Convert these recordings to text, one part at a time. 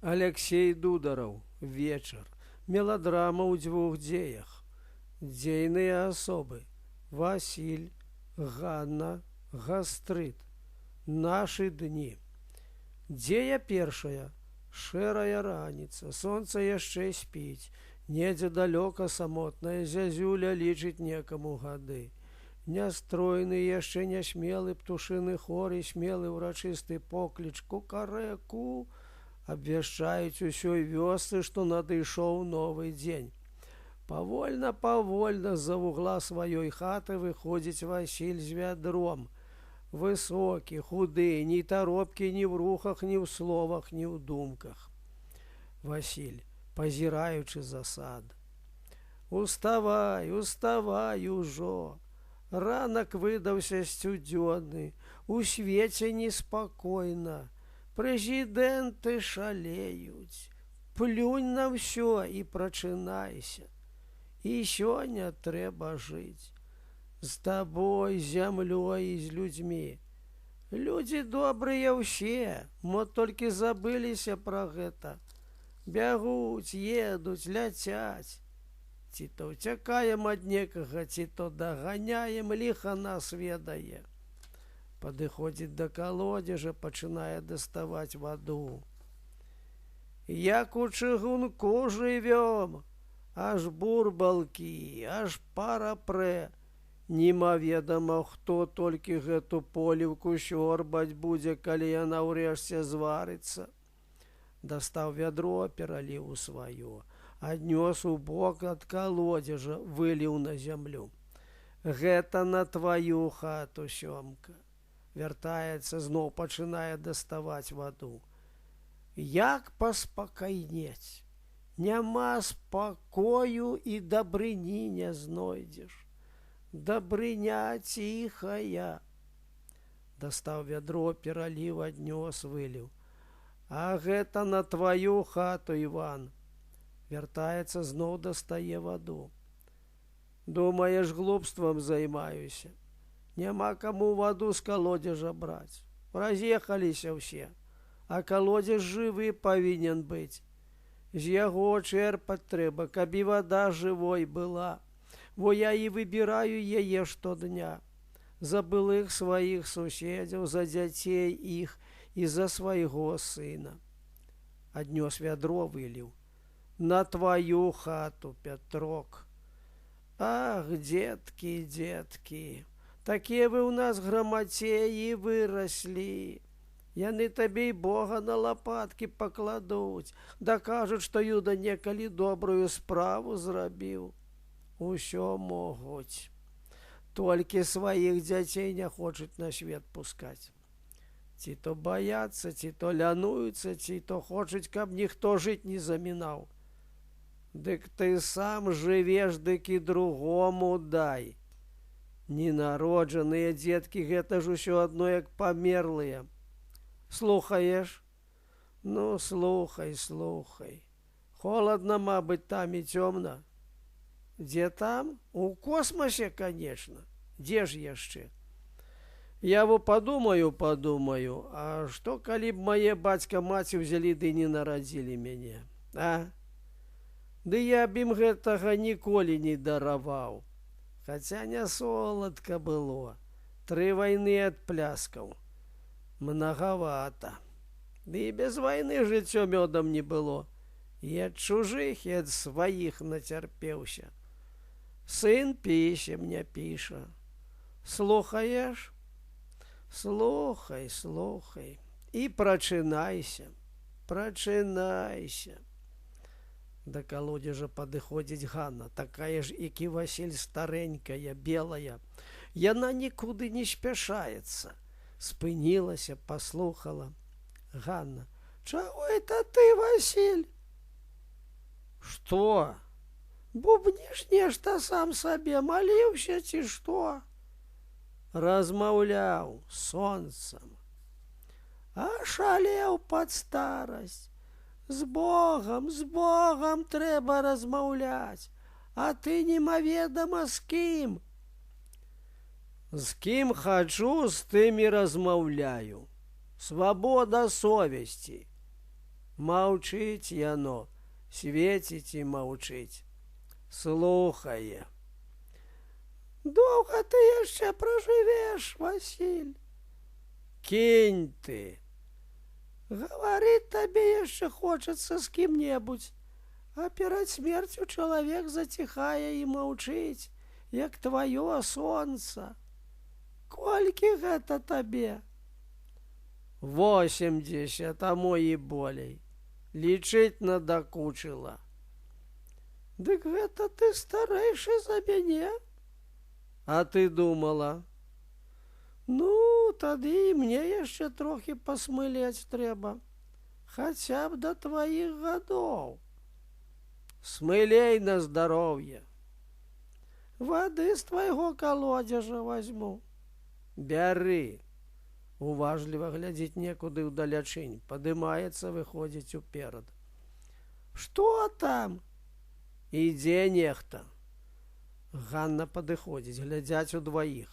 Алексей Дудараў. Вечар. Меладрама ў дзвюх дзеях. Дзейныя асобы. Васіль, Ганна, гастрыт. Нашы дні. Дзея першая. Шэрая раніца. Сонца яшчэ спіць. Недзе далёка самотная зязюля лічыць некаму гады. Нястройны яшчэ нясмелы птушыны хор і смелы ўрачысты покліч кукарэку абвяшчаюць усёй вёсцы, што надышоў новы дзень. Павольна з-за вугла сваёй хаты выходзіць Васіль з вядром. Высокі, худы, ні таропкі ні ў рухах, ні ў словах, ні ў думках. Васіль, пазіраючы за сад. Уставай, уставай ужо. Ранак выдаўся сцюдзённы, у свеце неспакойна. Прэзідэнты шалеюць. Плюнь на ўсё і прачынайся. І сёння трэба жыць. З табой, з зямлёй і з людзьмі. Людзі добрыя ўсе, мо толькі забыліся пра гэта. Бягуць, едуць, ляцяць. Ці то ўцякаем ад некага, ці то даганяем, ліха нас ведае. Падыходзіць да калодзежа, пачынае даставаць ваду. Як у чыгунку жывём, аж бурбалкі, аж пара прэ. Немаведама, хто толькі гэту поліўку сёрбаць будзе, калі яна ўрэшце зварыцца. Дастаў вядро, пераліў у сваё. Аднёс у бок ад калодзежа, выліў на зямлю. Гэта на тваю хату, Сёмка. Вяртаецца, зноў пачынае даставаць ваду. Як паспакайнець? Няма спакою і дабрыні не знойдзеш. Дабрыня ціхая. Дастаў вядро, пераліў, аднёс, выліў. А гэта на тваю хату, Іван. Вяртаецца, зноў дастае ваду. Думаеш, глупствам займаюся. Няма каму ваду з калодзежа браць. Раз'ехаліся ўсе. А калодзеж жывы павінен быць. З яго чэрпаць трэба, каб і вада жывой была. Во я і выбіраю яе штодня. За былых сваіх суседзяў, за дзяцей іх і за свайго сына. Аднёс вядро, выліў. На тваю хату, Пятрок. Ах, дзеткі, дзеткі, такія вы ў нас грамацеі выраслі. Яны табе і Бога на лапаткі пакладуць, дакажуць, што Юда некалі добрую справу зрабіў. Усё могуць. Толькі сваіх дзяцей не хочуць на свет пускаць. Ці то баяцца, ці то лянуюцца, ці то хочуць, каб ніхто жыць не замінаў. Дык ты сам жывеш, дык і другому дай. Ненароджаныя дзеткі, гэта ж усё адно, як памерлыя. Слухаеш? Ну, слухай, слухай. Холадна, мабыць, там і цёмна. Дзе там? У космосе, конечно. Дзе ж яшчэ? Я во падумаю, а што калі б мае бацька-маці ўзялі ды не нарадзілі мяне, а? Ды я б ім гэтага ніколі не дараваў. Хаця не соладка было. 3 вайны ад пляскаў. Мнагавата. Ды і без вайны жыццё мёдам не было. І ад чужых, і ад сваіх нацярпеўся. Сын пісем не піша. Слухаеш? Слухай, слухай. І прачынайся. Прачынайся. Да калодзежа падыходзіць Ганна, такая ж, як і Васіль, старэнькая, белая. Яна нікуды не спяшаецца. Спынілася, паслухала. Ганна. Чаго это ты, Васіль? Што? Бубніш нешта сам сабе, маліўся ці што? Размаўляў сонцам. А шалеў пад старасць. З Богам трэба размаўляць, а ты немаведама з кім. З кім хачу, з тым і размаўляю. Свабода совесці. Маўчыць яно, свеціць і маўчыць. Слухае. Доўга ты яшчэ пражывеш, Васіль? Кінь ты. Гаварыць табе яшчэ хочацца з кім-небудзь, а перад смерцю чалавек заціхае і маўчыць, як тваё сонца. Колькі гэта табе? 80, а мо і болей. Лічыць надакучыла. Дык гэта ты старэйшы за мяне? А ты думала? Ну, тады і мне яшчэ трохі пасмылець трэба. Хаця б да тваіх гадоў. Смылей на здароўе. Вады з твайго калодзежа возьму. Бяры. Уважліва глядзіць некуды ўдалячынь. Падымаецца, выходзіць уперад. Што там? Ідзе нехта. Ганна падыходзіць, глядзяць удваіх.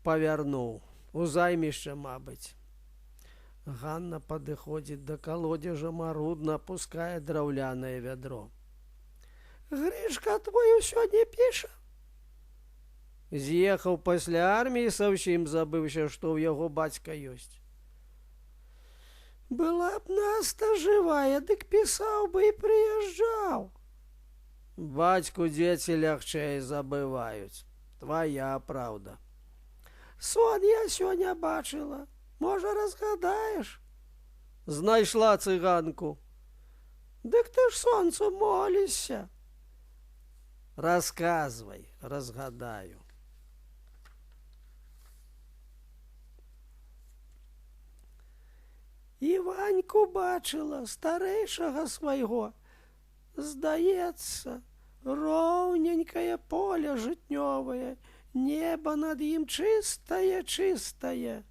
Павярнуў. У займішча, мабыць. Ганна падыходзіць да калодзежа, марудна апускае драўлянае вядро. Грышка твой усё не піша? З'ехаў пасля арміі, зусім забыўся, што ў яго бацька ёсць. Была б Наста жывая, дык пісаў бы і прыязджаў. Бацьку дзеці лягчэй забываюць. Твая праўда. Сон я сёння бачыла. Можа, разгадаеш? Знайшла цыганку. Дык ты ж сонцу молішся. Расказвай, разгадаю. Іваньку бачыла, старэйшага свайго. Здаецца, роўненькае поле жытнёвае, неба над ім чыстае, чыстае.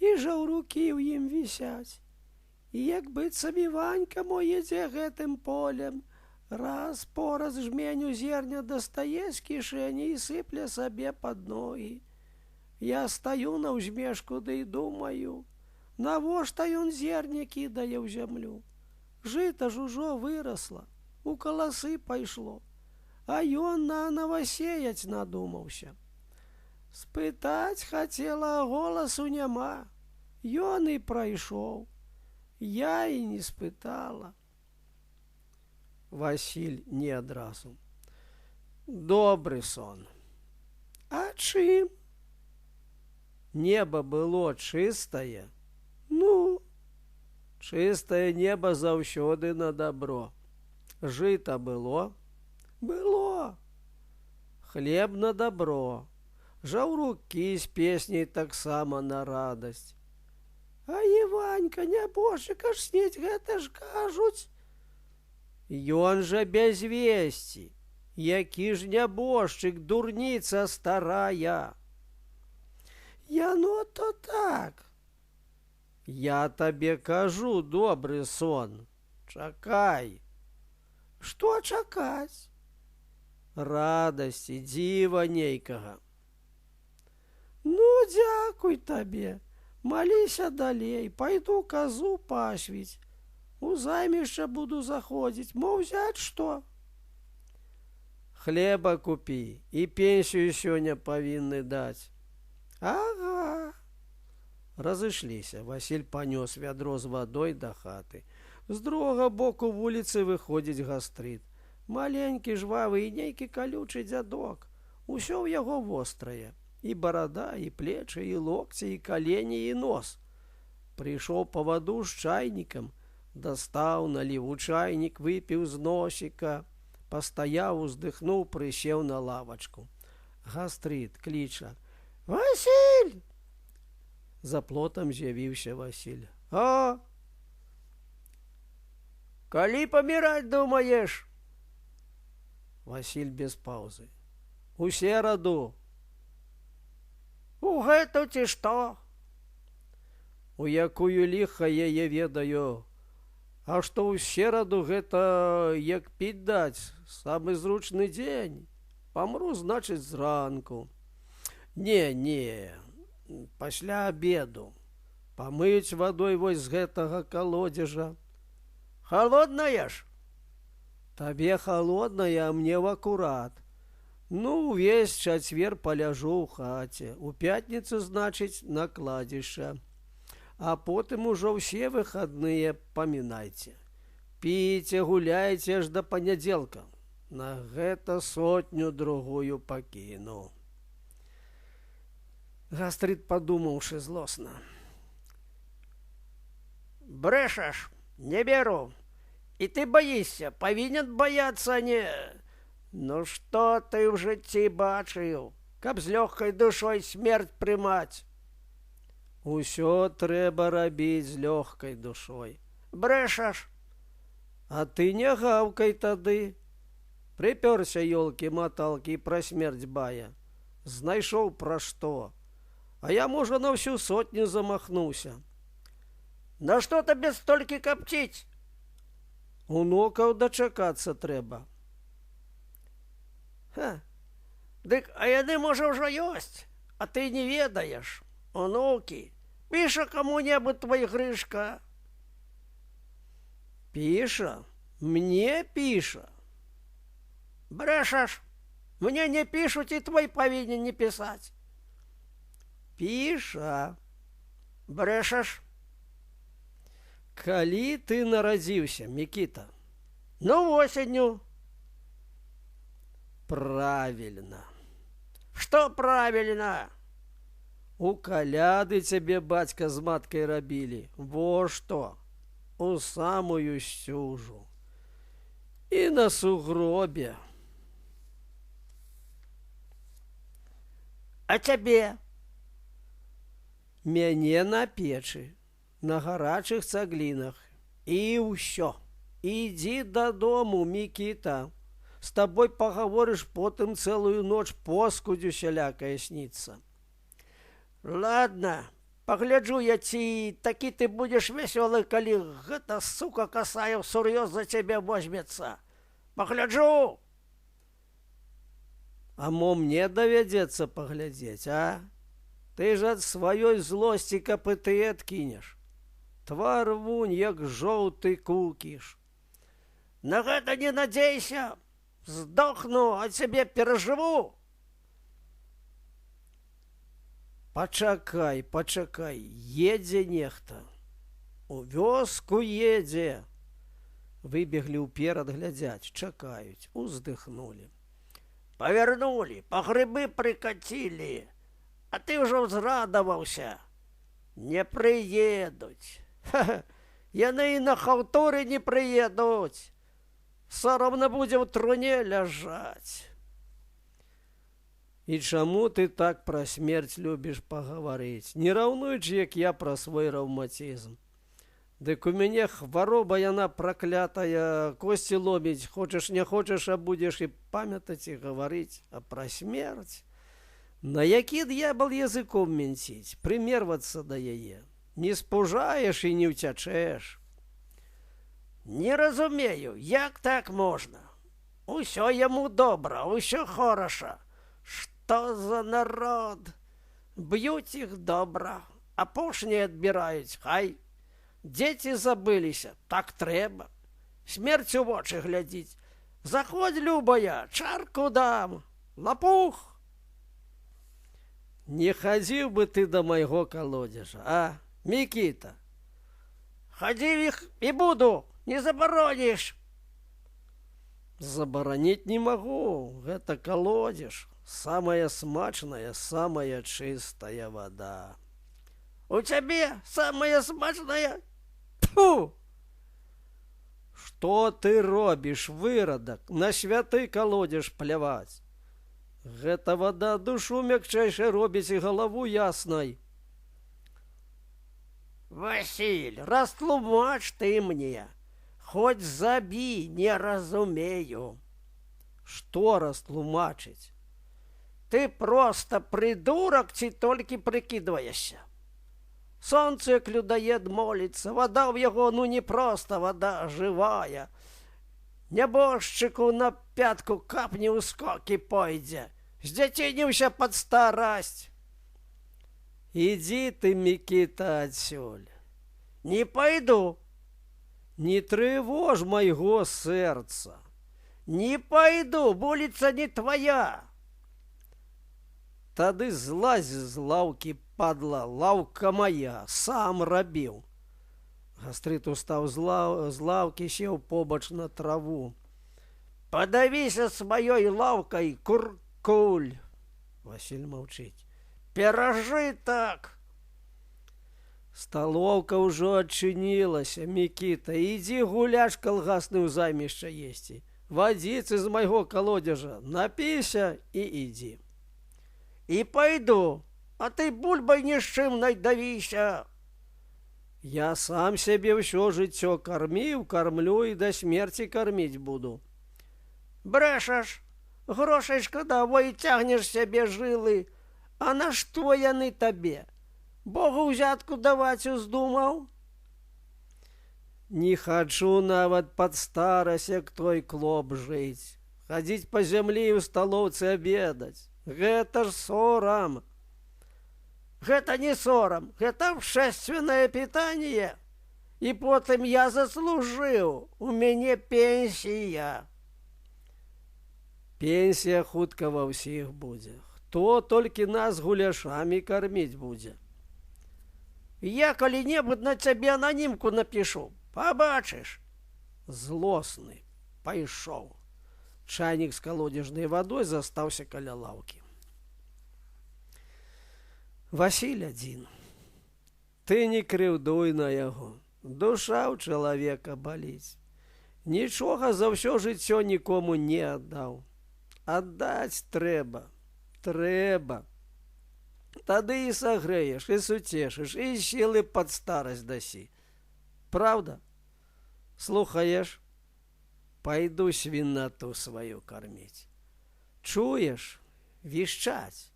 І жаўрукі ў ім вісяць. І як быццам Іванька мой ідзе гэтым полем, раз по раз жменю зерня дастае з кішэні і сыпле сабе пад ногі. Я стаю на ўзмешку ды і думаю, навошта ён зерне кідае ў зямлю? Жыта ж ужо вырасла, у каласы пайшло, а ён нанава сеяць надумаўся. Спытаць хацела, а голасу няма. Ён і прайшоў. Я і не спытала. Васіль не адразу. Добры сон. А чым? Неба было чыстае. Ну, чыстае неба заўсёды на дабро. Жыта было? Было. Хлеб на дабро. Жаўрукі з песняй таксама на радасць. А Іванька, нябожчык, аж снець гэта ж кажуць. Ён жа без весці. Які ж нябожчык, дурніца старая. Яно то так. Я табе кажу, добры сон. Чакай. Што чакаць? Радасці, дзіва нейкага. Ну, дзякуй табе. Маліся далей, пайду казу пасвіць. У займішча буду заходзіць, мо ўзяць што? Хлеба купі, і пенсію сёння павінны даць. Ага. Разышліся. Васіль панёс вядро з вадой да хаты. З другога боку вуліцы выходзіць гастрыт. Маленькі, жвавы і нейкі калючы дзядок. Усё ў яго вострае. І барада, і плечы, і локці, і калені, і нос. Прыйшоў па ваду з чайнікам. Дастаў, наліў у чайнік, выпіў з носіка. Пастаяў, уздыхнуў, прысеў на лавачку. Гастрыт кліча. Васіль! За плотам з'явіўся Васіль. А? Калі паміраць думаеш? Васіль без паўзы. У сераду. У гэту ці што? У якую ліха яе ведаю. А што ў сераду гэта як піць даць, самы зручны дзень. Памру, значыць, зранку. Не, пасля абеду. памыюць вадой вось з гэтага калодзежа. Холодная ж? Табе холодная, а мне в акурат. Ну, увесь чацвер паляжу ў хаце. У пятніцу, значыць, на кладзішча. А потым ужо ўсе выхадныя памінайце. Піце, гуляйце аж да панядзелка. На гэта 100 другую пакіну. Гастрыт, падумаўшы злосна. Брэшаш, не беру. И ты боишься, повинен бояться, не... Ну что ты в житті бачыў, каб з лёгкай душой смерць прымаць? Усё трэба рабіць з лёгкай душой. Брэшаш. А ты не гаўкай тады. Прыпёрся ёлкі-маталкі пра смерць бая. Знайшоў пра што. А я, можа, на всю 100 замахнуўся. На што табе столькі капціць? Унукаў дачакацца трэба. Ха. Дык, а яны, можа, ўжо ёсць, а ты не ведаеш. Унукі, піша каму-небудзь твой Грышка. Піша? Мне піша. Брэшаш, мне не пішуць, і твой павінен не пісаць. Піша. Брэшаш. Калі ты нарадзіўся, Мікіта? Ну, осенню. Правильно. Что правильно? У каляды цябе бацька з маткай рабілі. Во што. У самую сцюжу. І на сугробе. А цябе? Мяне на печы, на гарачых цаглінах. І ўсё. Ідзі дадому, Мікіта. З табой пагаворыш, потым цэлую ноч поскудзю сялякая сніцца. Ладно, пагляджу я, ці такі ты будзеш весёлы, калі гэта сука Касаеў сур'ёз за цябе возьмецца. Пагляджу. А мо мне давядзецца паглядзець, а? Ты ж ад сваёй злосці капыты адкінеш. Твар вунь, як жоўты кукіш. На гэта не надзейся. Здохну, а цябе перажыву. Пачакай, пачакай, едзе нехта. У вёску едзе. Выбеглі ўперад глядзяць, чакаюць, уздыхнулі. Павярнулі, па грыбы прыкацілі. А ты ўжо ўзрадаваўся. Не прыедуць. Ха-ха, яны і на хаўтуры не прыедуць. Соромно будзе ў труне ляжаць. І чаму ты так пра смерць любіш пагаварыць, не раўнуючы, як я пра свой раўматызм? Дык у мяне хвароба яна праклятая, косці ломіць, хочаш не хочаш, а будзеш і памятаць і гаварыць, а пра смерць? На які д'ябал языком менціць, прымервацца да яе? Не спужаеш і не ўцячэш. Не разумею, як так можна? Усё яму добра, усё хораша. Што за народ? Б'юць іх добра, апошнія адбіраюць, хай. Дзеці забыліся, так трэба. Смерць у вочы глядзіць. Заходзь, любая, чарку дам. Лапух. Не хадзіў бы ты да майго калодзежа, а, Мікіта? Хадзіў іх і буду. Не забароніш. Забараніць не магу. Гэта калодзеж. Самая смачная, самая чыстая вада. У цябе самая смачная? Тьфу! Што ты робіш, вырадак? На святы калодзеж пляваць. Гэта вада душу мякчэйшай робіць і галаву яснай. Васіль, растлумач ты мне. Хоть забі, не разумею. Што растлумачыць? Ты просто придурок, ці толькі прыкідваешся. Сонце, як людоед, моліцца. Вода ў яго, ну не просто вода, а жывая. Нябожчыку на пятку капні ў скокі пойдзе. Здзяцініўся пад старасць. Иди ты, Микита, отсюль. Не пойду. Не тревожь моего сердца. Не пойду, вулица не твоя. Тады злазь з лаўкі, падла, лаўка моя, сам рабіў. Гастрыт устаў з лаўкі, сеў побач на траву. Подавися с маёй лаўкай, куркуль. Васіль маўчыць. Перажы так. Сталоўка ўжо адчынілася, Мікіта, ідзі гуляш калгасны ў займішча есці. Вадзіцы з майго калодзежа, напіся і ідзі. І пайду, а ты бульбай нішчымнай давіся. Я сам сябе ўсё жыццё карміў, кармлю і да смерці карміць буду. Брэшаш, грошай шкада, во і цягнеш сябе жылы. А на што яны табе? Богу ўзятку даваць уздумаў? Не хачу нават пад старасць, як той клоп жыць. Хадзіць па зямлі ў сталоўцы абедаць. Гэта ж сорам. Гэта не сорам, гэта общественное питание. І потым я заслужыў, у мяне пенсія. Пенсія хутка ва ўсіх будзе. Хто толькі нас гуляшамі карміць будзе? Я калі-небудзь на цябе ананімку напішу, пабачыш. Злосны пайшоў. Чайнік з калодзежнай вадой застаўся каля лаўкі. Васіль адзін. Ты не крыўдуй на яго. Душа ў чалавека баліць. Нічога за ўсё жыццё нікому не аддаў. Аддаць трэба. Трэба. Тады і сагрэеш, і суцешыш, і сілы пад старасць дасі. Праўда? Слухаеш? Пайду свінату сваю карміць. Чуеш? Вішчаць.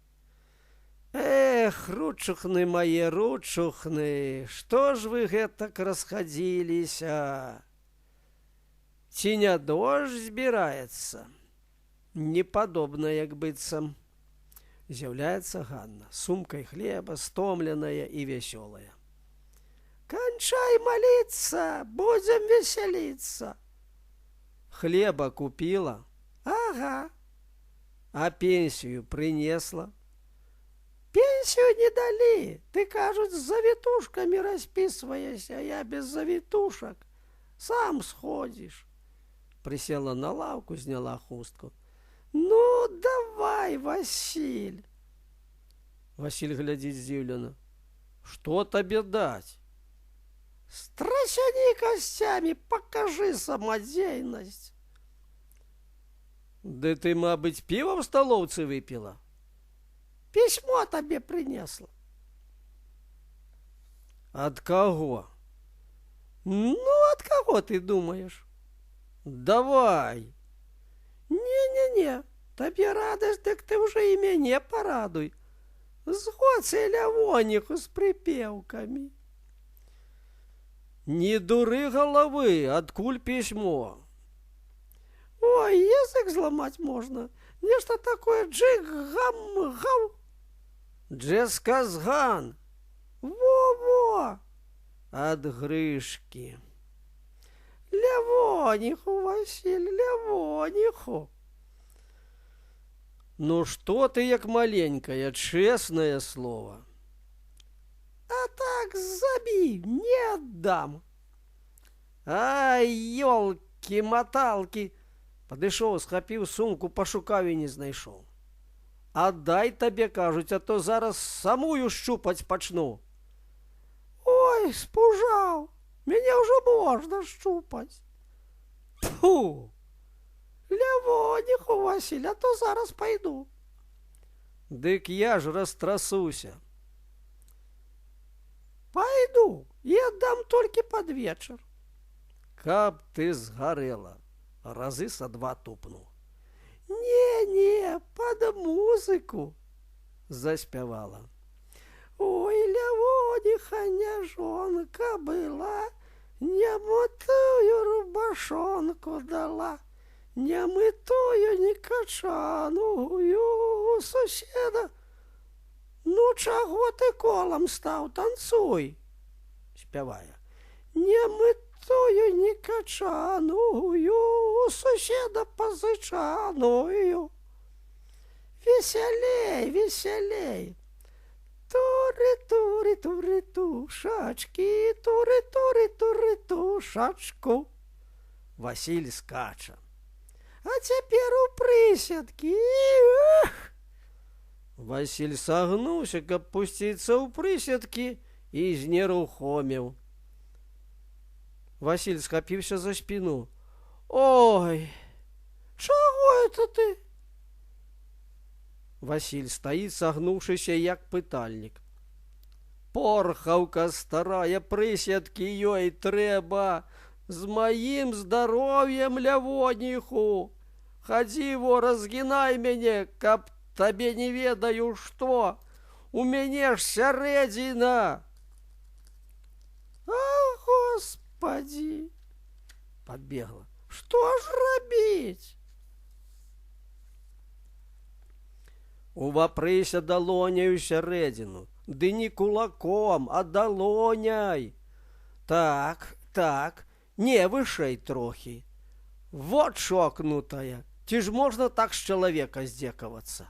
Эх, ручухны мае, ручухны, што ж вы гэтак расхадзіліся? Ці не дождж збіраецца? Непадобна, як быццам. З'яўляецца Ганна, сумкай хлеба, стомленая і вясёлая. Канчай маліцца, будзем весяліцца. Хлеба купіла? Ага. А пенсію прынесла? Пенсію не далі. Ты, кажуць, з завітушкамі распісваешся, я без завітушак. Сам сходзіш. Присела на лавку, зняла хустку. Ну, давай, Васіль. Васіль глядзіць здзіўлена. Што табе даць? Страсяні касцямі, пакажы самадзейнасць. Ды ты, мабыць, піва ў сталоўцы выпіла? Пісьмо табе прынесла. Ад каго? Ну, ад каго ты думаеш? Давай. Не-не-не, табе радасць, дык ты ўжо і мяне парадуй. З гоцай лявоніху з прыпеўкамі. Не дуры галавы, адкуль пісьмо? Ой, язык зламаць можна. Нешта такое джик-гам-гау. Джесказган. Во-во. Ад Грышкі. Лявоніху, Васіль, лявоніху. Ну што ты як маленькая, чэснае слова. А так забі, не аддам. Ай, ёлкі-маталкі. Падышоў, схапіў сумку, пашукаў і не знайшоў. Аддай табе, кажуць, а то зараз самую шчупаць пачну. Ой, спужаў. Мяне ўжо можна шчупаць. Фу! Лявоніху, Васіль, а то зараз пайду. Дык я ж растрасуся. Пайду і аддам толькі пад вечар. Каб ты згарэла, разы са два тупну. Не-не, пад музыку, заспявала. Ой, лявоніха няжонка была, немытую рубашонку дала, немытую, не качаную, у суседа Ну, чаго ты колам стаў, танцуй, спявае. Не мытую, не качаную, у суседа пазычаную. Весялей, весялей. Туры, туры, тушачки, туры, тушачку. Васіль скача. А цяпер у прысядкі. Васіль сагнуўся, каб пусціцца ў прысядкі, і знерухомеў. Васіль схапіўся за спіну. Ой, чаго это ты? Васіль стаіць, сагнуўшыся, як пытальнік. Порхаўка старая, прысядкі ёй трэба. З маім здароўем лявоніху. Хадзі, во, разгінай мяне, каб табе не ведаю што. У мяне ж сярэдзіна. А, господі, подбегла. Што ж рабіць? Увапрыся далоняю сярэдзіну. Ды не кулаком, а далоняй. Так, так. Не, вышэй трохі. Вот шокнутая. Ці ж можна так з чалавека здзекавацца?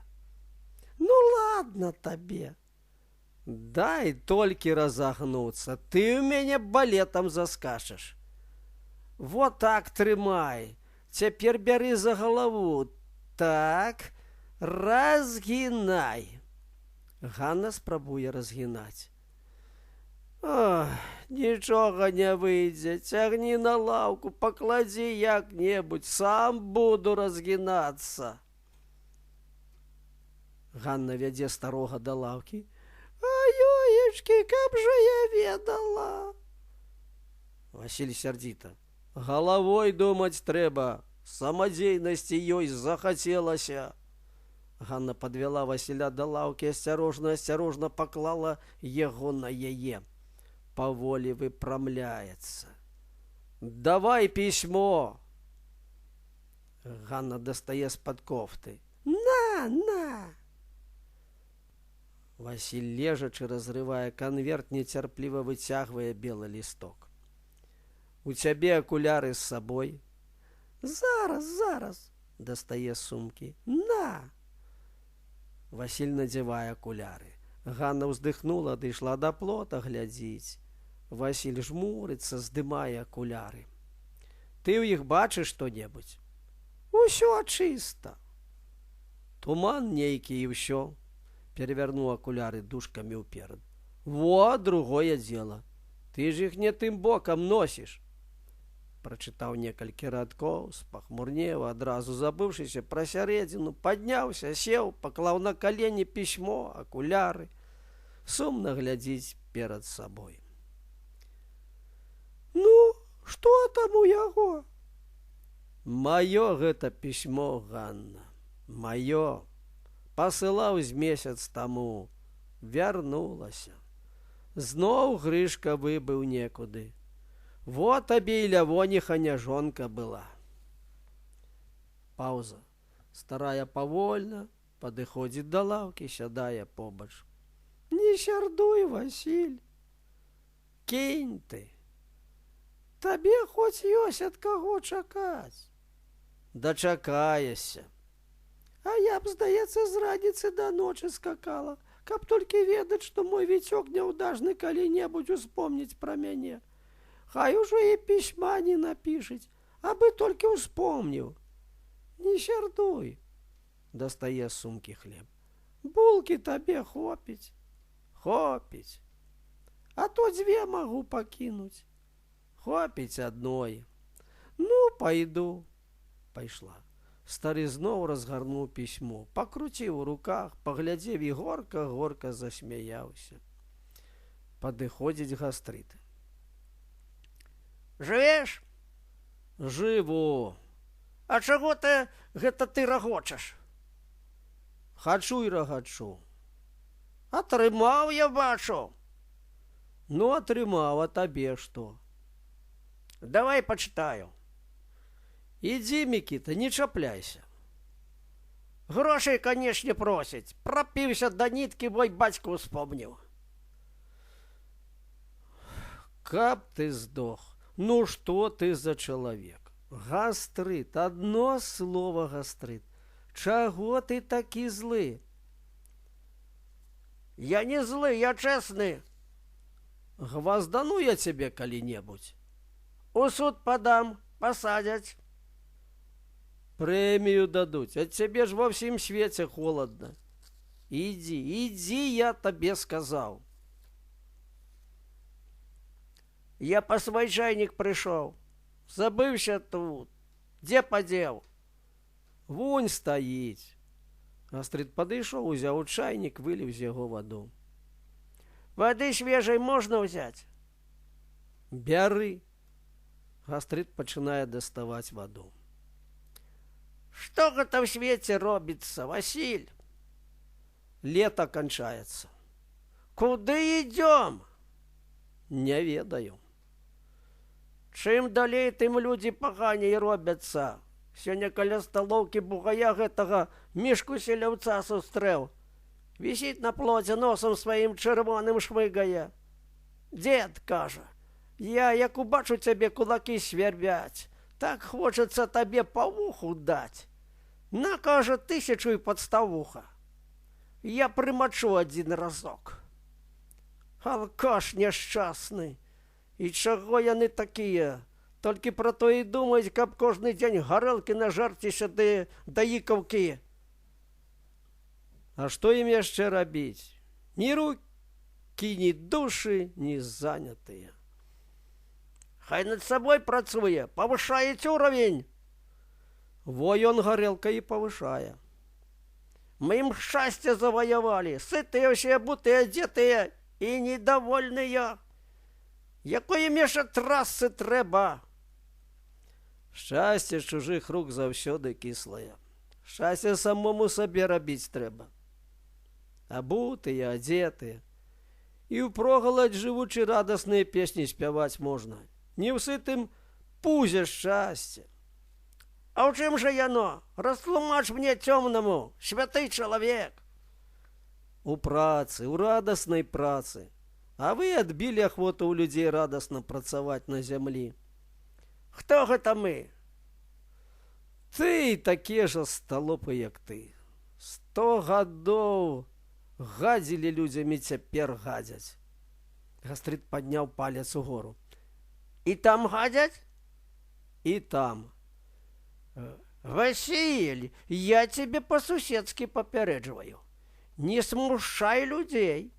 Ну, ладно табе. Дай толькі разагнуцца. Ты ў мяне балетам заскачаш. Вот так трымай. Цяпер бяры за галаву. Так, разгінай. Ганна спрабуе разгінаць. Ох, нічога не выйдзе, цягні на лаўку, пакладзі як-небудзь, сам буду разгінацца. Ганна вядзе старога да лаўкі. Ой-ёечкі, каб жа я ведала. Васіль сярдзіта. Галавой думаць трэба, самадзейнасці ёй захацелася. Ганна подвяла Васіля да лаўкі, асцярожна паклала яго на яе. Паволі выпрамляецца. Давай пісьмо. Ганна дастае з-пад кофты. На. Васіль лежачы разрывае канверт, нецярпліва выцягвае белы лісток. У цябе акуляры з сабой? Зараз. Дастае сумкі. На. Васіль надзявае акуляры. Ганна ўздыхнула, дайшла да плота глядзіць. Васіль жмурыцца, здымае акуляры. Ты ў іх бачыш што-небудзь? Усё чыста. Туман нейкі і ўсё. Перавярнуў акуляры дужкамі ўперад. Во, другое дело. Ты ж іх не тым бокам носіш. Прачытаў некалькі радкоў, спахмурнеў, адразу забыўшыся пра сярэдзіну, падняўся, сеў, паклаў на калені пісьмо, акуляры. Сумна глядзіць перад сабой. Ну, што там у яго? Маё гэта пісьмо, Ганна, маё. Пасылаў з месяц таму, вярнулася. Зноў Грышка выбыў некуды. Во табе і лявоніха няжонка была. Паўза. Старая павольна падыходзіць да лаўкі, сядае побач. Не сярдуй, Васіль. Кінь ты. Табе хоць ёсць ад каго чакаць. Дачакаешся. А я б, здаецца, з раніцы да ночы скакала, каб толькі ведаць, што мой Віцёк няўдажны калі-небудзь успомніць пра мяне. Хай ужо і пісьма не напішыць, абы толькі ўспомніў. Не сярдуй. Дастае з сумкі хлеб. Булкі табе хопіць. Хопіць. А то 2 магу пакінуць. Хопіць адной. Ну, пайду. Пайшла. Стары зноў разгарнуў пісьмо, пакруціў у руках, паглядзеў і горка засмяяўся. Падыходзіць Гастрыт. Жывеш? Жыву. А чаго ты рагочаш? Хачу і рагачу. Атрымаў, я бачу. Ну, атрымаў, а табе што? Давай пачытаю. Ідзі, Мікіта, не чапляйся. Грошей, канешне, просить. Пропився до нитки, мой батько вспомнил. Каб ты сдох. Ну что ты за человек? Гастрит. Одно слово гастрит. Чаго ты такі злы? Я не злый, я честный. Гвоздану я тебе калі-небудзь. У суд подам, посадять. Прэмію дадуць. Ад цябе ж ва ўсім свеце холодна. Ідзі, я табе сказаў. Я по свой чайник пришел. Забывся тут. Где подел? Вунь стаіць. Гастрыт падышоў, узяў чайнік, выліў з яго ваду. Воды свежей можно взять? Бяры. Гастрыт пачынае даставаць ваду. Что гэта в свете робится, Василь? Лето кончается. Куды идем? Не ведаю. Чым далей, тым людзі паганей робяцца. Сёння каля сталоўкі бугая гэтага мішку селяўца сустрэў. Вісіць на плоце, носом сваім чырвоным шмыгае. Дзед, кажа, я, як убачу цябе, кулакі свербяць, так хочацца табе па вуху даць. На, кажа, 1000 і подставуха. Я прымачу адзін разок. Алкаш няшчасны. І чаго яны такія? Толькі пра то і думаюць, каб кожны дзень гарэлкі нажарціся да ікаўкі. А што ім яшчэ рабіць? Ні рукі, ні душы не занятыя. Хай над сабой працуе, павышаюць уровень. Во ён гарэлка і павышае. Мы ім шчасце заваявалі, сытыя ўсе, бутыя, адзетыя і недовольныя. Якое межа трасы трэба? Шчасце з чужых рук заўсёды кіслае. Шчасце самому сабе рабіць трэба. Абутыя, адзетыя. І ўпрогаладзь жывучы радасныя песні спяваць можна. Не ў сытым пузе шчасце. А ў чым жа яно? Растлумач мне цёмнаму, святы чалавек. У працы, у радаснай працы. А вы адбілі ахвоту ў людзей радасна працаваць на зямлі. Хто гэта мы? Ты такія ж сталопы, як ты. 100 гадоў гадзілі людзямі, цяпер гадзяць. Гастрыт падняў палец угору. І там гадзяць? І там. Василь, я тебе по-суседски папярэджваю. Не смушай людзей.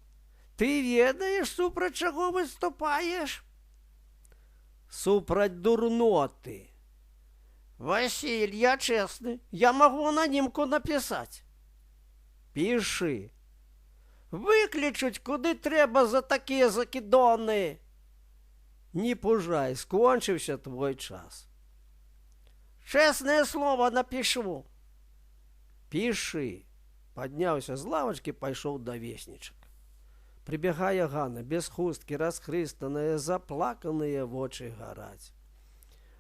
Ты ведаеш, супраць чаго выступаеш? Супраць дурноты. Василь, я честный. Я могу анонимку написать. Пиши. Выключить куды трэба за такие закидоны. Не пужай, скончыўся твой час. Честное слово напишу. Пиши. Падняўся з лавачкі, пайшоў да веснічак. Прыбягае Ганна, без хусткі, расхрыстаная, заплаканыя вочы гараць.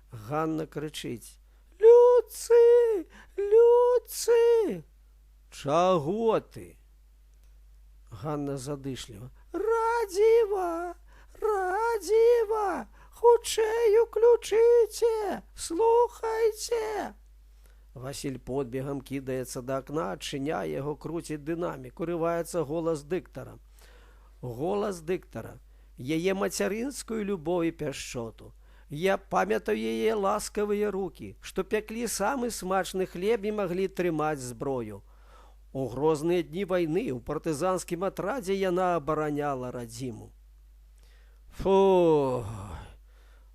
Ганна крычыць: «Люцы! Люцы!» «Чаго ты?» Ганна задышліва: «Радзіва! Радзіва! Хутчэй уключыце! Слухайце!» Васіль подбегам кідаецца да акна, адчыняе яго, круціць дынамік, урываецца голас дыктара. Голас дыктара, яе мацярынскую любоў і пяшчоту. Я памятаю яе ласкавыя рукі, што пяклі самы смачны хлеб і маглі трымаць зброю. У грозныя дні вайны ў партызанскім атрадзе яна абараняла радзіму. Фу,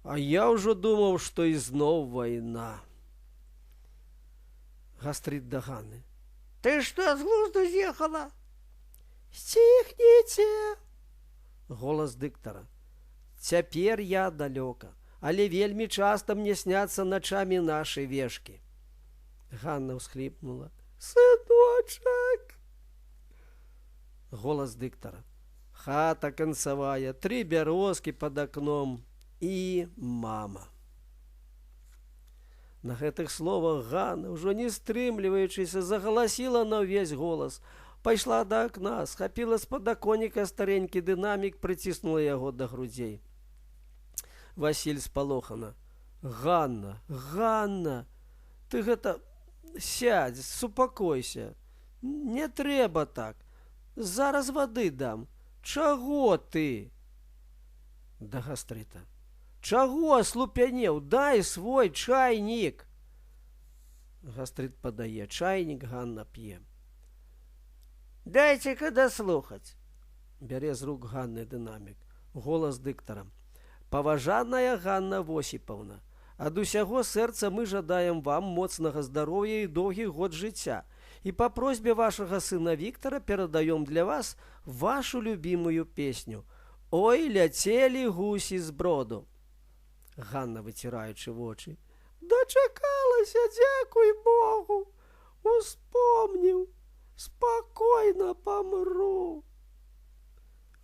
а я ўжо думаў, што ізноў вайна. Гастрыт да Ганны: «Ты что, с глузду з'ехала?» «Сціхніце!» Голас дыктара: «Цяпер я далёка, але вельмі часта мне сняцца начамі нашы вешкі». Ганна ўсхліпнула: «Сыночак!» Голас дыктара: «Хата канцавая, 3 бярозкі пад акном і мама». На гэтых словах Ганна, ўжо не стрымліваючыся, загаласіла на ўвесь голас. Пайшла да акна, схапіла з падаконніка старенькі дынамік, прыціснула яго да грудзей. Васіль спалохана. Ганна, Ганна, ты гэта... Сядь, супакойся. Не трэба так. Зараз вады дам. Чаго ты? Да гастрыта. Чаго слупянеў? Дай свой чайнік. Гастрыт падае чайнік, Ганна п'е. Дайце-ка даслухаць. Бярэ з рук Ганны дынамік. Голас дыктара. Паважаная Ганна Восіпаўна, ад усяго сэрца мы жадаем вам моцнага здароўя і доўгіх год жыцця. И по просьбе вашего сына Виктора передаем для вас вашу любимую песню «Ой, ляцелі гусі з броду». Ганна, вытираючи вочы. Дочакалася, дзякуй Богу, успомніў, спокойно помру.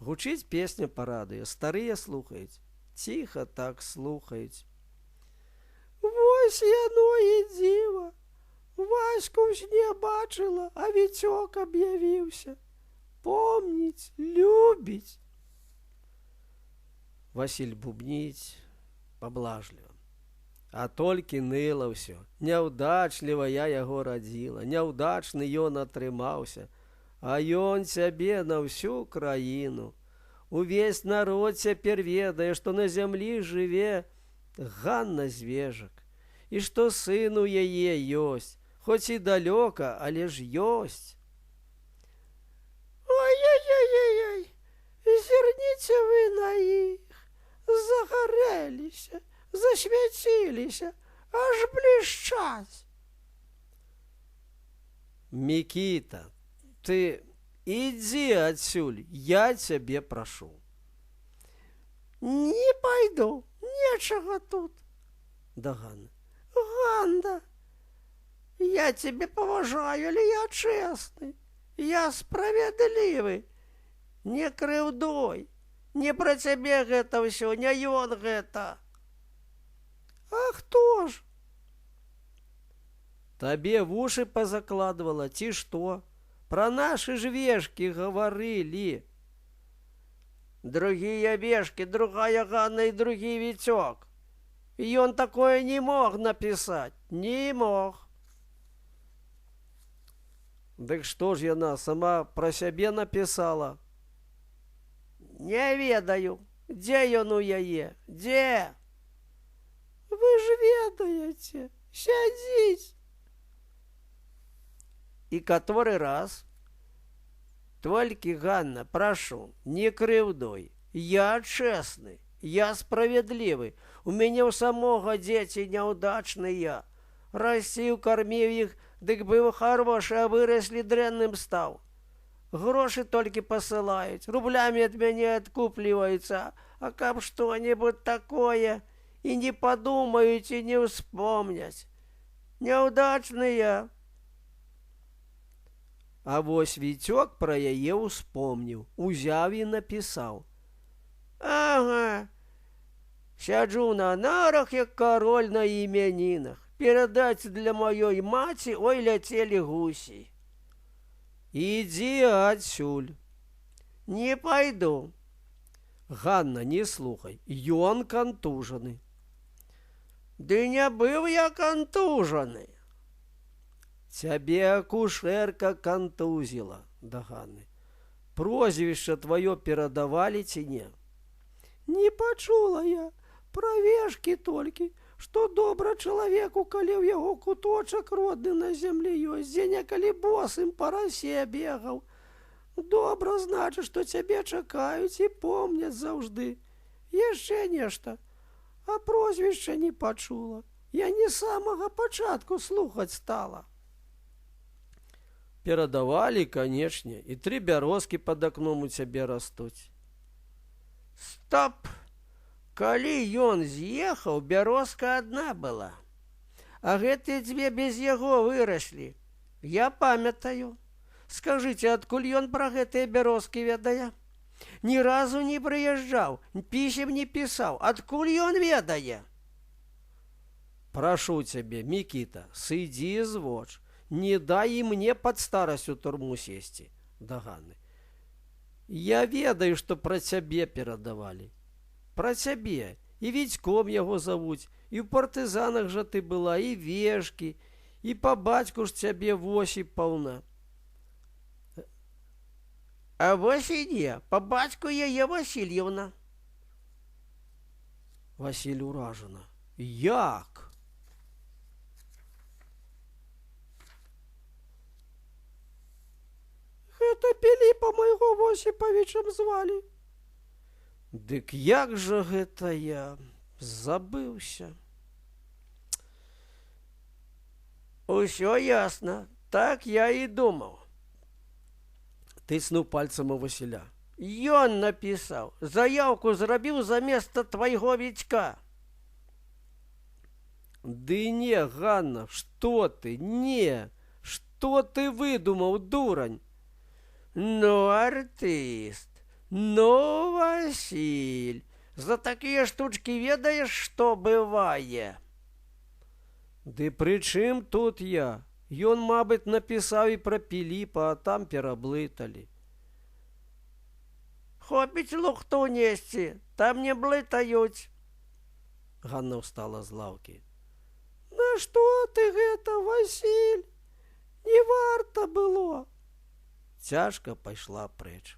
Гучыць песня па радыё, старыя слухаюць, ціха так слухаюць. Вось яно і дзіва. Ваську ў сне бачыла, а Віцёк аб'явіўся. Помніць, любіць. Васіль бубніць паблажліва. А толькі ныла ўсё. Няўдачліва я яго радзіла, няўдачны ён атрымаўся. А ён цябе на ўсю краіну. Увесь народ цяпер ведае, што на зямлі жыве Ганна Звежак. І што сын у яе ёсць. Хоць і далёка, але ж ёсць. Ой-ой-ой-ой, зірніце вы на іх, загарэліся, засвяціліся, аж блішчаць. Мікіта, ты ідзі адсюль, я цябе прашу. Не пайду, нечага тут. Да Ганны. Ганна, я тебе поважаю, але я честный, я справедливый, не крыўдой, не про цябе гэта ўсё, не ён гэта. А хто ж? Табе вушы позакладывала, ці што? Про наши ж вешки говорили. Другие вешки, другая Ганна и другі Витек. И он такое не мог написать, не мог. Дык што ж яна сама пра сябе напісала? Не ведаю, дзе ён у яе, дзе? Вы ж ведаеце, сядзіць. І каторы раз? Толькі, Ганна, прашу, не крыўдой. Я честны, я справедлівы. У мяне ў самога дзеці няўдачныя. Расціў, карміў іх, дык быў хорошы, а выраслі дрэнным стаў. Грошы толькі пасылаюць, рублямі ад мяне адкупліваюцца, а каб што-небудзь такое, і не падумаюць, і не ўспомняць. Няўдачныя. А вось Віцёк пра яе ўспомніў, узяў і напісаў. Ага, сяджу на нарах, як кароль на імянінах. Передать для моей маці, ой, ляцелі гусі. Ідзі адсюль. Не пойду. Ганна, не слухай, ён кантужаны. Ды не быў я кантужаны. Цябе акушэрка кантузіла, да Ганны. Прозвішча твоё перадавалі ці не? Не пачула я, пра вешкі толькі. Што добра чалавеку, калі ў яго куточак родны на зямлі ёсць, дзе некалі босым па расе бегаў. Добра, значыць, што цябе чакаюць і помняць заўжды. Яшчэ нешта, а прозвішча не пачула. Я не з самага пачатку слухаць стала. Перадавалі, канечне, і 3 бярозкі пад акном у цябе растуць. Стоп! Калі ён з'ехаў, бярозка адна была. А гэтыя 2 без яго выраслі. Я памятаю. Скажыце, адкуль ён пра гэтыя бярозкі ведае? Ні разу не прыязджаў, пісем не пісаў. Адкуль ён ведае? Прошу тебе, Микита, сойди из воч. Не дай и мне под старость у турму сесці. Да Ганны. Я ведаю, што пра цябе перадавалі. Пра цябе. І Вітьком яго завуць, і ў партызанах жа ты была, і Вешкі, і па бацьку ж цябе восі паўна. А вось і не, па бацьку яе Васильевна. Васіль уражана. Як? Гэта Піліпа майго Восіпавічам звалі. Дык як жа гэта я забыўся? Усё ясна, так я і думаў. Тыснуў пальцам у Васіля. Ён напісаў, заяўку зрабіў заместа твайго Вітька. Ды не, Ганна, што ты, не, што ты выдумаў, дурань? Ну, артыст, ну, Васіль, за такія штучкі ведаеш, што бывае? Ды пры чым тут я? Ён, мабыць, напісаў і пра Піліпа, а там пераблыталі. Хопіць лухту несці, там не блытаюць. Ганна ўстала з лаўкі. Нашто ты гэта, Васіль? Не варта было. Цяжка пайшла прэч.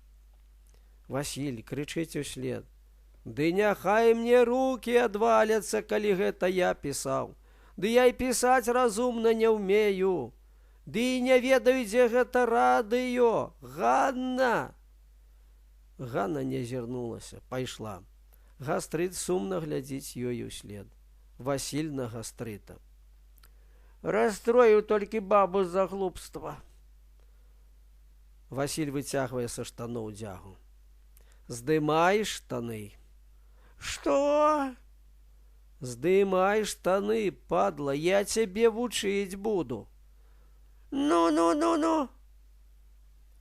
Васіль крычыць услед. Ды няхай мне рукі адваляцца, калі гэта я пісаў. Ды я і пісаць разумна не ўмею. Ды і не ведаю, дзе гэта радыё. Ганна! Ганна не азірнулася, пайшла. Гастрыт сумна глядзіць ёй услед. Васіль на гастрыта. Расстроіў толькі бабу за глупства. Васіль выцягвае са штаноў дзягу. Здымай штаны. Што? Здымай штаны, падла, я цябе вучыць буду. Ну.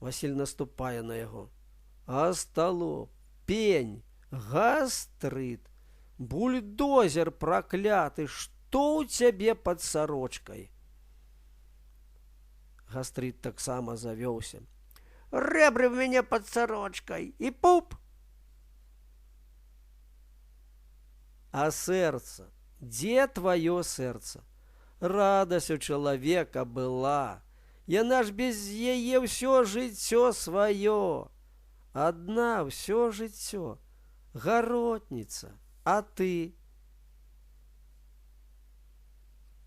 Васіль наступае на яго. Асталоп, пень, гастрыт, бульдозер пракляты, што ў цябе пад сарочкай? Гастрыт таксама завёўся. Рэбры ў мяне пад сарочкай і пуп. А сэрца? Дзе тваё сэрца? Радасць у чалавека была. Яна ж без яе ўсё жыццё сваё. Адна ўсё жыццё. Гаротніца. А ты?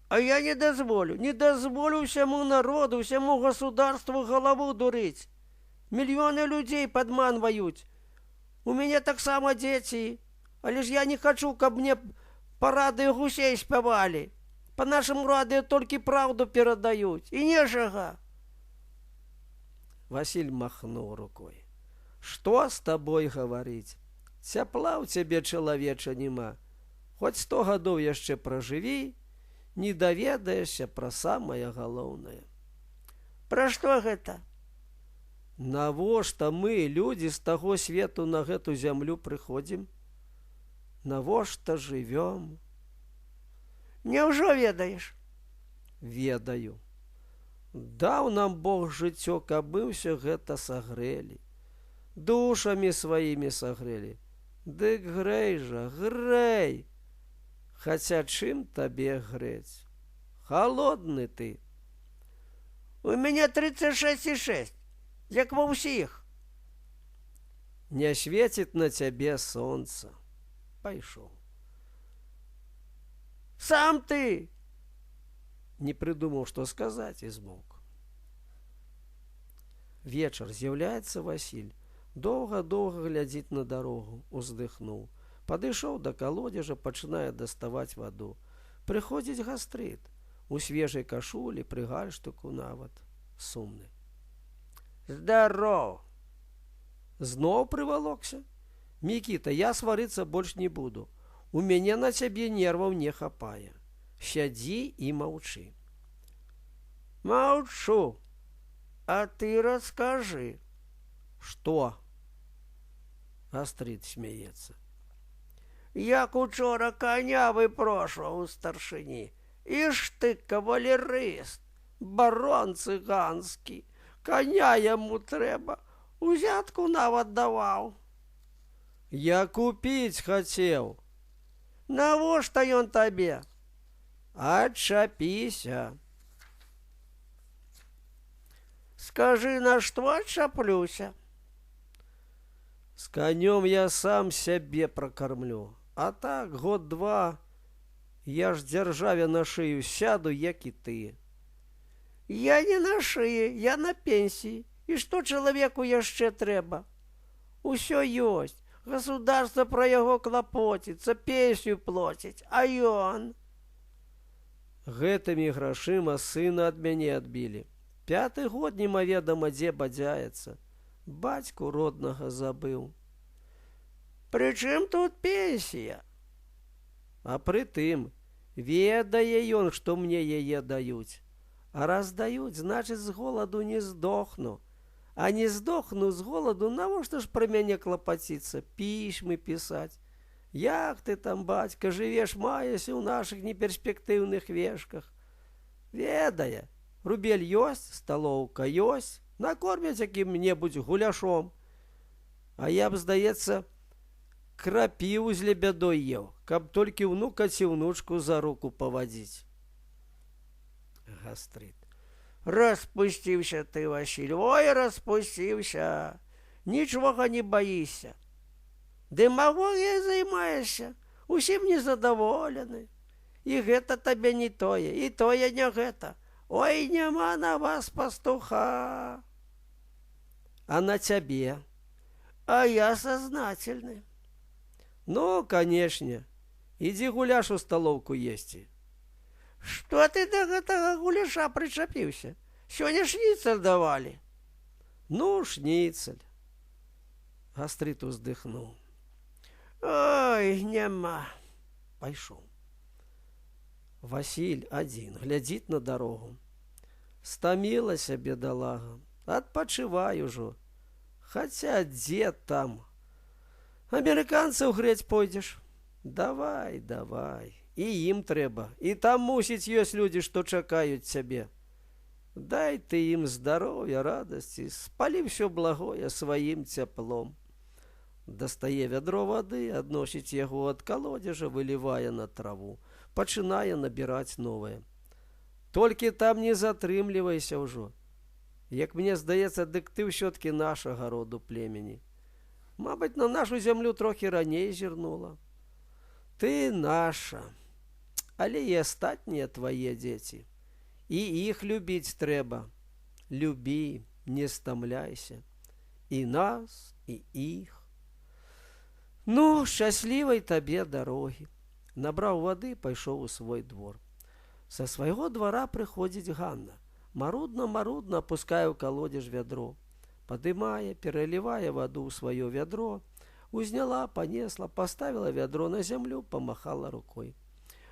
А я не дазволю ўсяму народу, ўсяму государству галаву дурыць. Мільёны людзей падманваюць. У мяне таксама дзеці. Але ж я не хачу, каб мне па радыё гусей спявалі. Па нашым радыё толькі праўду перадаюць. І нечага. Васіль махнуў рукой. Што з табой гаварыць? Цяпла ў цябе, чалавеча, няма. Хоць 100 гадоў яшчэ пражыві, не даведаешся пра самае галоўнае. Пра што гэта? Навошта мы, людзі з таго свету, на гэту зямлю прыходзім? Навошта жывём? Няўжо ведаеш? Ведаю. Даў нам Бог жыццё, каб мы ўсё гэта сагрэлі. Душамі сваімі сагрэлі. Дык грэй жа, грэй! Хаця чым табе грэць? Халодны ты. У мяне 36,6, як ва ўсіх. Не свеціць на цябе сонца. Пайшоў. Сам ты! Не прыдумаў, што сказаць, і змоўк. Вечар, з'яўляецца Васіль. Доўга-доўга глядзіць на дарогу, уздыхнуў. Падышоў да калодзежа, пачынае даставаць ваду. Прыходзіць гастрыт. У свежай кашулі, пры гальштуку нават. Сумны. Здароў! Зноў прывалокся? Мікіта, я сварыцца больш не буду. У мяне на цябе нерваў не хапае. Сядзі і маўчы. Маўчу. А ты раскажы. Што? Гастрыт смяецца. Як учора коня выпрошваў у старшыні. Ишь ты, кавалерыст, барон цыганскі, коня яму трэба, узятку нават даваў. Я купіць хацеў. Навошта ён табе? Адчапіся. Скажы, на што адчаплюся? С конем я сам сябе прокормлю. А так, год-два, я ж дзяржаве на шыю сяду, як і ты. Я не на шыі, я на пенсіі. І што чалавеку яшчэ трэба? Усё ёсць. Государство про яго клапоціцца, пенсію плоціць, а ён... Гэтымі грашыма сына ад мяне адбілі. 5-ты год немаведама дзе бадзяецца. Бацьку роднага забыў. Пры чым тут пенсія? А прытым, ведае ён, што мне яе даюць. А раз даюць, значыць, з голаду не здохну. А не здохну з голаду, навошта ж пра мяне клапаціцца, пісьмы пісаць? Як ты там, бацька, жывеш, маешся ў нашых неперспектыўных вешках? Ведае, рубель ёсць, сталоўка ёсць, накормяць якім-небудзь гуляшом. А я б, здаецца, крапіву з лебядой еў, каб толькі внука ці внучку за руку павадзіць. Гастрыт. Распусціўся ты, Васіль, ой, распусціўся. Нічога не баішся. Дэмагогіяй займаешся, усім незадаволены. І гэта табе не тое, і тое не гэта. Ой, няма на вас пастуха. А на цябе? А я сознательны. Ну, канешне, ідзі гуляш у сталоўку есці. Што ты да гэтага гуляша прычапіўся? Сёння шніцель давалі. Ну, шніцель. Гастрыт уздыхнуў. Ой, няма. Пайшоў. Васіль адзін глядзіць на дарогу. Стамілася бедалага. Адпачывай ужо. Хаця дзе там? Амерыканцаў грэць пойдзеш? Давай, давай. І ім трэба. І там, мусіць, ёсць людзі, што чакаюць цябе. Дай ты ім здароўя, радасці, спалі ўсё благое сваім цяплом. Дастае вядро вады, адносіць яго ад калодзежа, вылівае на траву, пачынае набіраць новае. Толькі там не затрымлівайся ўжо. Як мне здаецца, дык ты ўсё-ткі нашага роду племені. Мабыць, на нашу зямлю трохі раней зірнула. Ты наша. Але і астатнія твае дзеці. І іх любіць трэба. Любі, не стамляйся. І нас, і іх. Ну, шчаслівай табе дарогі. Набраў вады, пайшоў у свой двор. Са свайго двара прыходзіць Ганна. Марудна-марудна апускае ў калодзеж вядро. Падымае, пералівае ваду ў сваё вядро. Узняла, панесла, паставіла вядро на зямлю, памахала рукой.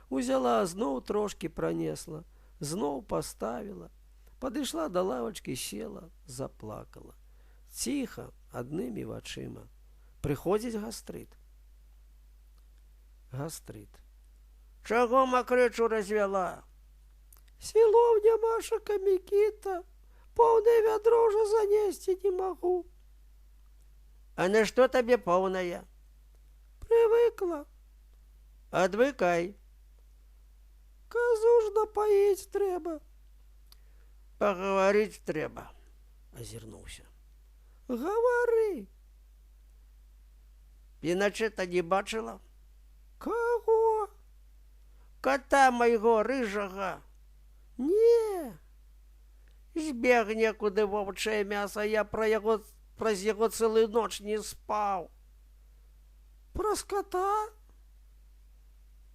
Узяла, зноў трошкі пранесла, зноў паставіла. Падышла да лавачкі, села, заплакала. Ціха, аднымі вачыма. Прыходзіць Гастрыт. Гастрыт. Чаго макрычу развяла? Сілов нямашака, Мікіта. Поўнае вядро ўжо занесці не магу. А на што табе поўная? Прывыкла. Адвыкай. Казу ж напаіць трэба. Пагаварыць трэба. Азірнуўся. Гавары. Іначэ-то не бачыла? Каго? Кота майго рыжага. Не. Збег некуды вовчае мяса, я праз яго цэлую ноч не спаў. Праз кота?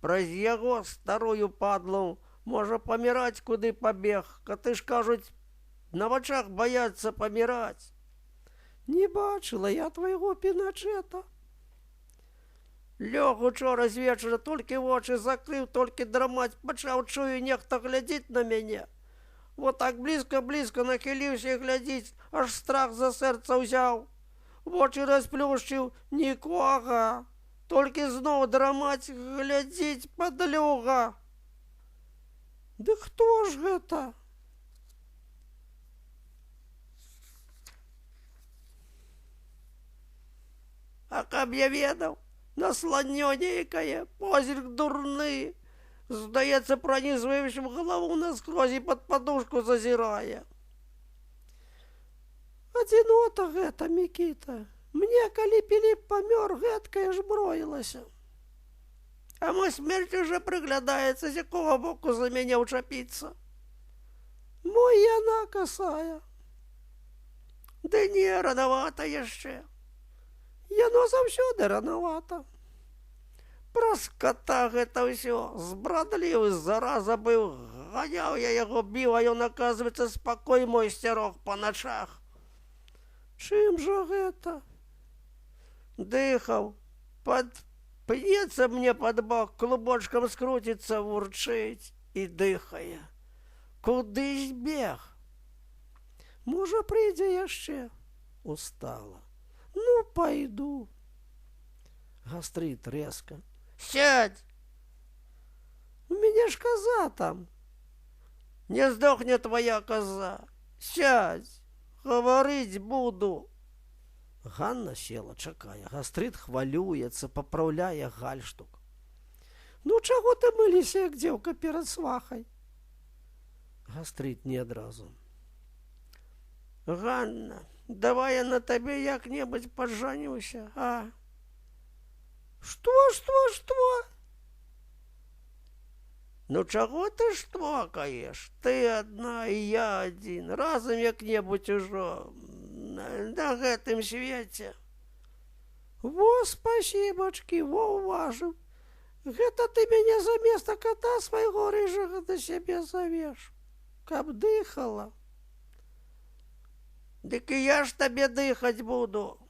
Праз яго старую падлу, можа паміраць куды пабег, коты ж кажуць, на вачах баяцца паміраць. Не бачыла я твайго Піначэта. Лёг учора з вечара, толькі вочы закрыў, толькі драмаць пачаў, чую, нехта глядзіць на мяне. Вот так блізка-блізка нахіліўся і глядзіць, аж страх за сэрца ўзяў. Вочы расплюшчыў, нікога. Толькі зноў драмаць, глядзіць падлюга. Ды хто ж гэта? А каб я ведаў, насланнё нейкае, позірк дурны. Здаецца, пронізуючым галаву наскрозь і пад падушку зазірае. Адзінота гэта, Мікіта. Мне, калі Піліп памёр, гэткае ж броілася. А мой смерць уже прыглядаецца, з якога боку за мяне ўчапіцца. Мой яна касая. Ды не, ранавата яшчэ. Яно заўсёды ранавата. Праз кота гэта ўсё. Збрадлівы зараза быў. Ганяў я яго, біў, а ён, аказваецца, спакой мой сцярог па начах. Чым жа гэта? Дыхаў. Пнецца мне пад бок, клубочкам скруціцца, вурчыць і дыхае. Куды збег? Можа, прыйдзе яшчэ? Устала. Ну, пайду. Гастрыт рэзка. Сядь! У мяне ж коза там. Не здохне твоя коза. Сядь! Гаварыць буду. Ганна села, чакае. Гастрыт хвалюецца, папраўляе гальштук. Ну, чаго ты мыліся, як дзеўка перад свахай? Гастрыт не адразу. Ганна, давай я на табе як-небудзь пажанюся, а? Што? Ну, чаго ты штвакаеш? Ты адна і я адзін. Разам як-небудзь ужо на гэтым свеце. Во, спасибачкі, во, уважыў. Гэта ты мяне заместа кота свайго рыжага да сябе завеш, каб дыхала. Дык і я ж табе дыхаць буду.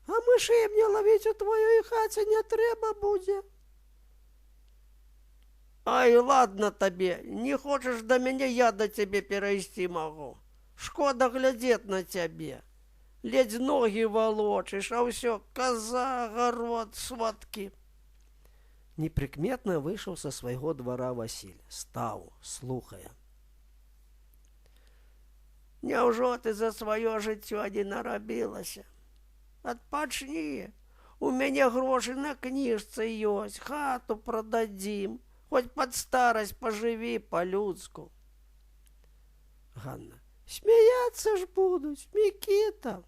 А мышэй мне лавіць у тваёй хаце не трэба будзе. Ай, ладно табе, не хочаш да мяне, я да цябе перайсці магу. Шкода глядзець на цябе. Ледзь ногі валочыш, а ўсё коза, гарод, сваткі. Непрыкметна выйшаў са свайго двара Васіль. Стаў, слухае. Няўжо ты за сваё жыццё не нарабілася? Адпачні. У мяне грошы на кніжцы ёсць, хату прададзім. Хоць пад старасць пажыві па-людску. Ганна. Смяяцца ж будуць, Мікіта.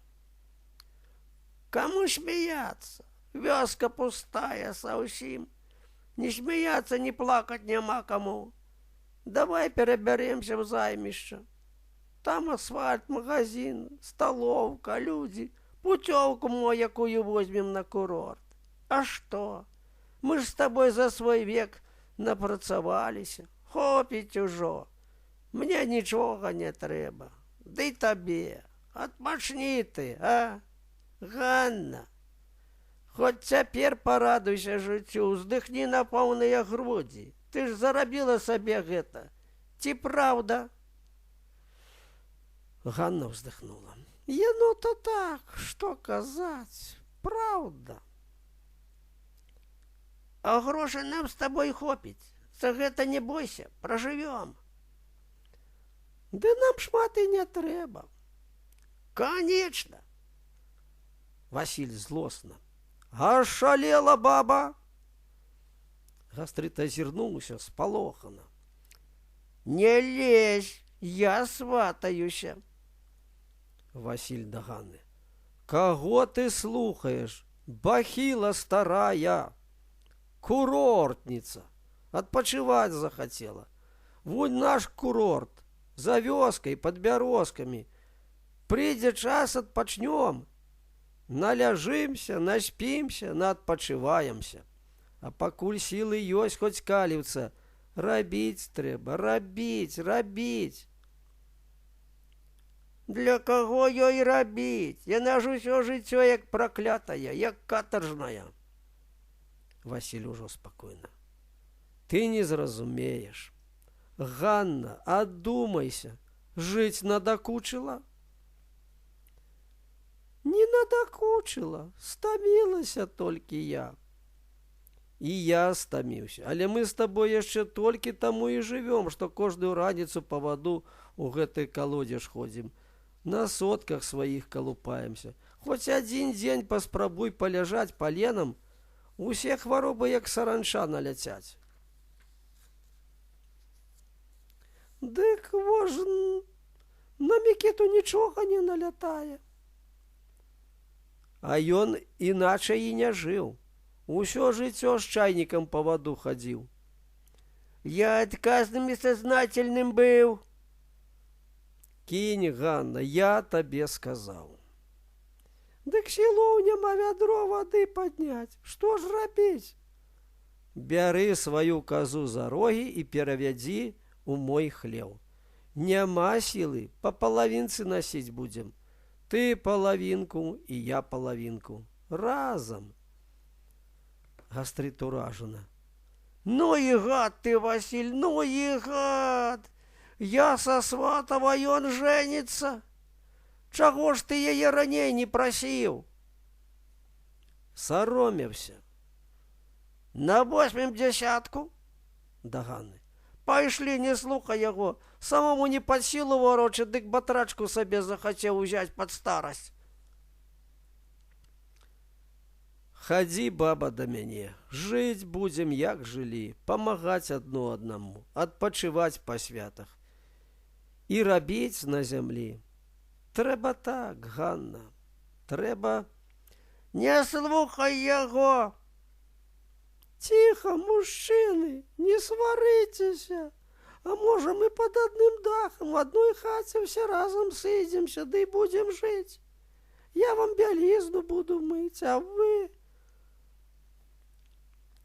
Каму смяяцца? Вёска пустая саўсім. Не смяяцца, не плакаць няма каму. Давай перабярэмся ў займішча. Там асфальт, магазин, сталоўка, людзі. Путёўку мо якую возьмем на курорт. А што? Мы ж з табой за свой век напрацаваліся. Хопіць ужо. Мне нічога не трэба. Ды табе. Адпачні ты, а? Ганна. Хоць цяпер парадуйся жыццю, уздыхні на поўныя грудзі. Ты ж зарабіла сабе гэта. Ці праўда? Ганна вздыхнула. Ну то так, што казаць, праўда. А грошай нам з табой хопіць. За гэта не бойся, пражывём. Ды нам шмат і не трэба. Конечно. Васіль злосна. Ашалела баба. Гастрыт азірнуўся спалохана. Не лезь, я сватаюся. Васіль да Ганны. Каго ты слухаеш? Бахіла старая. Курортніца. Адпачываць захацела. Вунь наш курорт. За вёскай, пад бярозкамі. Прыйдзе час, адпачнём. Наляжымся, наспімся, наадпачываемся. А пакуль сілы ёсць хоць каліўца, рабіць трэба, рабіць. Для каго ёй рабіць? Яна ж усё жыццё як праклятая, як катаржная. Васіль ужо спакойна. Ты не зразумееш. Ганна, адумайся, жыць надакучыла? Не надакучыла, стамілася толькі я. І я стаміўся, але мы з табой яшчэ толькі таму і жывём, што кожную раніцу па ваду ў гэты калодзеж ходзім. На сотках сваіх калупаемся. Хоць адзін дзень паспрабуй паляжаць паленам, усе хваробы як саранча наляцяць. Дык вож на Мікіту нічога не налятае. А ён іначай і не жыў. Усё жыццё з чайнікам па ваду хадзіў. Я адказным і сазнательным быў. Кінь, Ганна, я табе сказаў. Дык сілоў няма вядро вады падняць. Што ж рабіць? Бяры сваю казу за рогі і перавядзі у мой хлеў. Няма сілы, па палавінцы насіць будзем. Ты палавінку і я палавінку. Разам. Гастрыт уражана. Ну і гад ты, Васіль, ну і гад! Я са сватава, ён жэніцца. Чаго ж ты яе раней не прасіў? Саромеўся. На 8 дзясятку? Да Ганны. Пайшлі, не слухай яго. Самому не пад сілу варочы, дык батрачку сабе захацеў узяць пад старасць. Хадзі, баба, да мяне. Жыць будзем, як жылі, памагаць адно аднаму, адпачываць па святах. І рабіць на зямлі. Трэба так, Ганна, трэба... Не слухай яго! Ціха, мужчыны, не сварыцеся. А можа, мы пад адным дахам в адной хаце ўсе разам сыдземся, ды будзем жыць. Я вам бялізну буду мыць, а вы...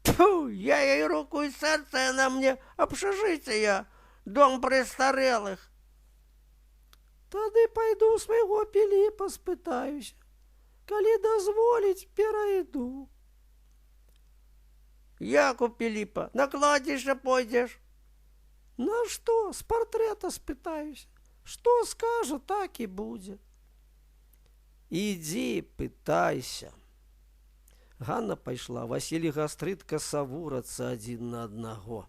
Тьфу, я ей руку и сердце, она мне общежитие, дом престарелых. Тады пайду ў свайго Піліпа спытаюся. Калі дазволіць, перайду. Як у Піліпа? На кладбище пойдешь? На што? З партрэта спытаюся. Што скажа, так і будзе. Ідзі, пытайся. Ганна пайшла, Васіль і Гастрыт касавурацца адзін на аднаго.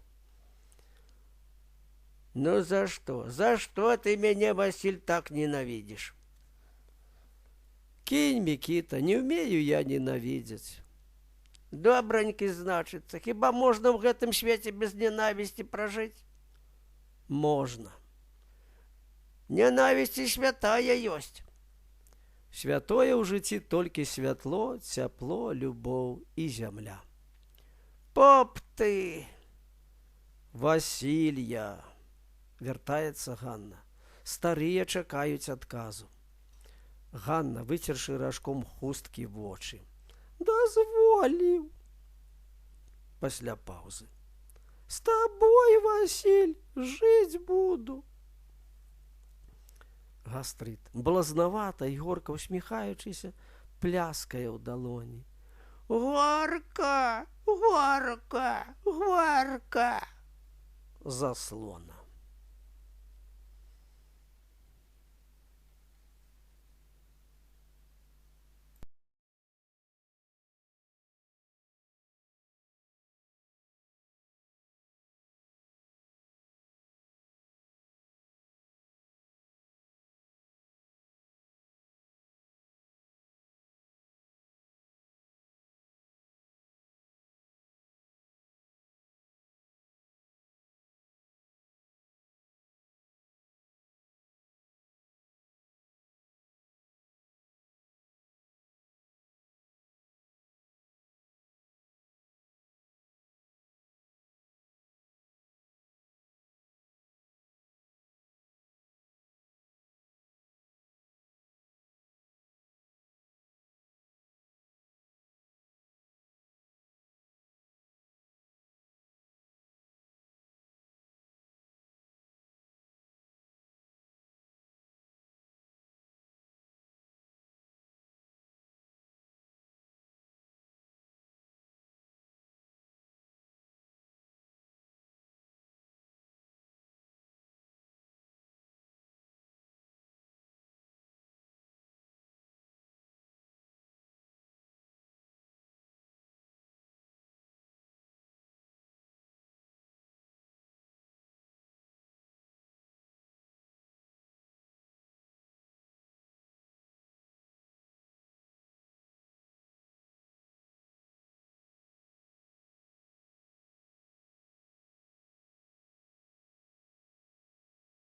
Ну за что? За что ты мяне, Васіль, так ненавидишь? Кінь, Мікіта, не ўмею я ненавідзець. Добранькі, значыцца, хіба можна ў гэтым свеце без ненавісці пражыць? Можна. Ненавісць і святая ёсць. Святое ў жыцці толькі святло, цяпло, любоў і зямля. Поп ты! Васілья! Вяртаецца Ганна. Старыя чакаюць адказу. Ганна, выцершы ражком хусткі вочы. Дазволіў. Пасля паўзы. З табой, Васіль, жыць буду. Гастрыт, блазнавата і горка усміхаючыся, пляскае ў далоні. Горка, горка, горка. Заслона.